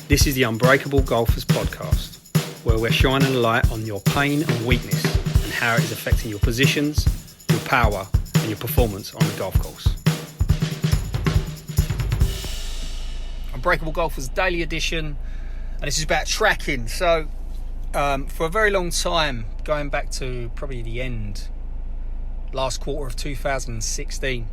This is the Unbreakable Golfers podcast, where we're shining a light on your pain and weakness and how it is affecting your positions, your power and your performance on the golf course. Unbreakable Golfers Daily Edition, and this is about tracking. So for a very long time, going back to probably the last quarter of 2016,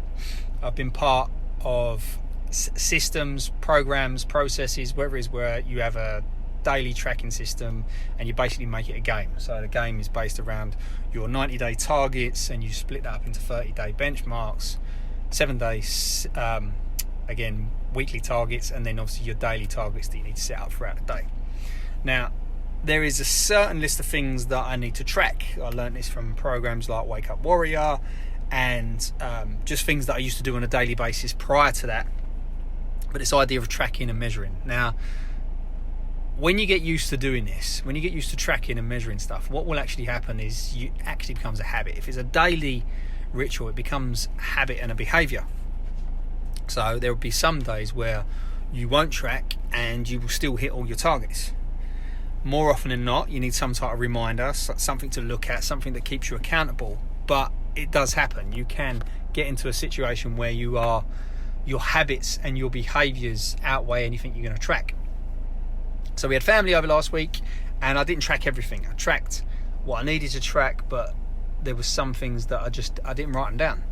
I've been part of systems, programs, processes, whatever it is, where you have a daily tracking system and you basically make it a game. So the game is based around your 90-day targets, and you split that up into 30-day benchmarks, 7 days, again, weekly targets, and then obviously your daily targets that you need to set up throughout the day. Now, there is a certain list of things that I need to track. I learned this from programs like Wake Up Warrior, and just things that I used to do on a daily basis prior to that. But this idea of tracking and measuring. Now, when you get used to doing this, when you get used to tracking and measuring stuff, what will actually happen is it actually becomes a habit. If it's a daily ritual, it becomes a habit and a behaviour. So there will be some days where you won't track and you will still hit all your targets. More often than not, you need some type of reminder, something to look at, something that keeps you accountable. But it does happen. You can get into a situation where your habits and your behaviours outweigh anything you're going to track. So we had family over last week, and I didn't track everything. I tracked what I needed to track, but there were some things that I didn't write them down.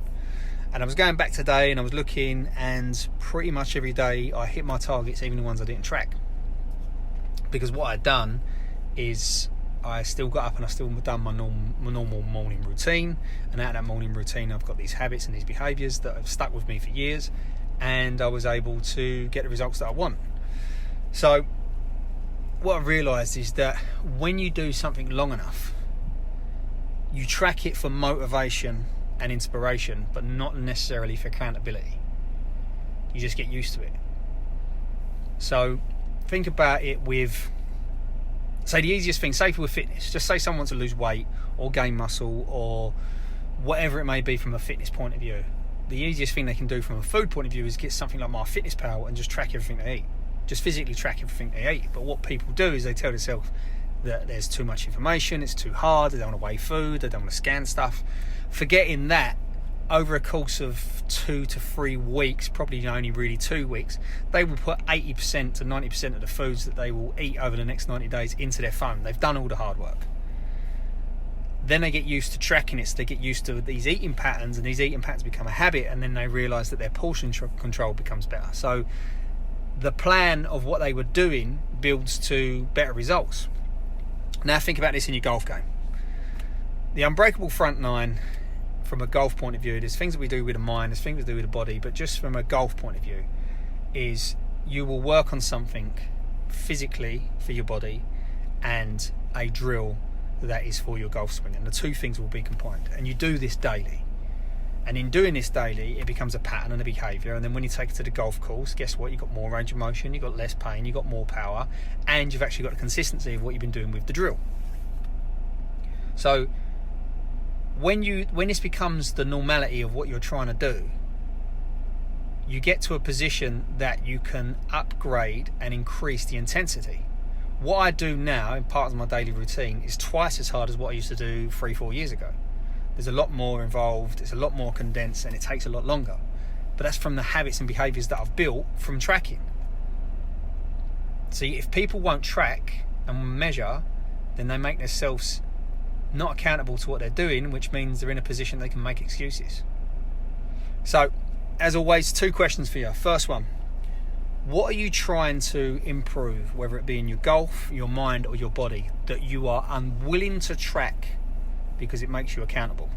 And I was going back today and I was looking, and pretty much every day I hit my targets, even the ones I didn't track. Because what I'd done is I still got up and I still done my normal morning routine, and out of that morning routine I've got these habits and these behaviours that have stuck with me for years, and I was able to get the results that I want. So what I've realised is that when you do something long enough, you track it for motivation and inspiration, but not necessarily for accountability. You just get used to it. So think about it with, say, the easiest thing, say with fitness. Just say someone wants to lose weight or gain muscle or whatever it may be from a fitness point of view. The easiest thing they can do from a food point of view is get something like MyFitnessPal and just track everything they eat. Just physically track everything they eat. But what people do is they tell themselves that there's too much information, it's too hard, they don't want to weigh food, they don't want to scan stuff. Forgetting that over a course of 2 to 3 weeks, probably only really 2 weeks, they will put 80% to 90% of the foods that they will eat over the next 90 days into their phone. They've done all the hard work. Then they get used to tracking it, so they get used to these eating patterns, and these eating patterns become a habit, and then they realise that their portion control becomes better. So the plan of what they were doing builds to better results. Now think about this in your golf game. The Unbreakable Front 9, from a golf point of view, there's things that we do with the mind, there's things we do with the body, but just from a golf point of view, is you will work on something physically for your body and a drill that is for your golf swing, and the two things will be combined. And you do this daily, and in doing this daily, it becomes a pattern and a behaviour. And then when you take it to the golf course, guess what? You've got more range of motion, you've got less pain, you've got more power, and you've actually got the consistency of what you've been doing with the drill. So when this becomes the normality of what you're trying to do, you get to a position that you can upgrade and increase the intensity. What I do now in part of my daily routine is twice as hard as what I used to do 3-4 years ago. There's a lot more involved, it's a lot more condensed, and it takes a lot longer. But that's from the habits and behaviours that I've built from tracking. See, if people won't track and measure, then they make themselves not accountable to what they're doing, which means they're in a position they can make excuses. So, as always, 2 questions for you. First one, what are you trying to improve, whether it be in your golf, your mind, or your body, that you are unwilling to track because it makes you accountable?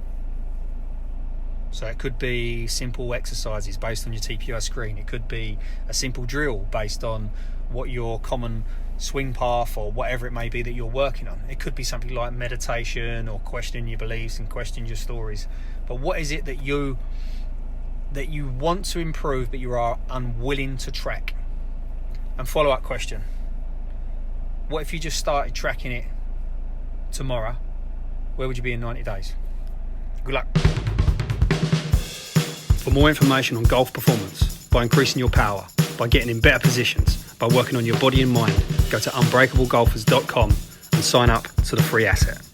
So it could be simple exercises based on your TPI screen. It could be a simple drill based on what your common swing path or whatever it may be that you're working on. It could be something like meditation or questioning your beliefs and questioning your stories. But what is it that you want to improve but you are unwilling to track? And follow-up question, what if you just started tracking it tomorrow? Where would you be in 90 days? Good luck. For more information on golf performance, by increasing your power, by getting in better positions, by working on your body and mind, go to unbreakablegolfers.com and sign up to the free asset.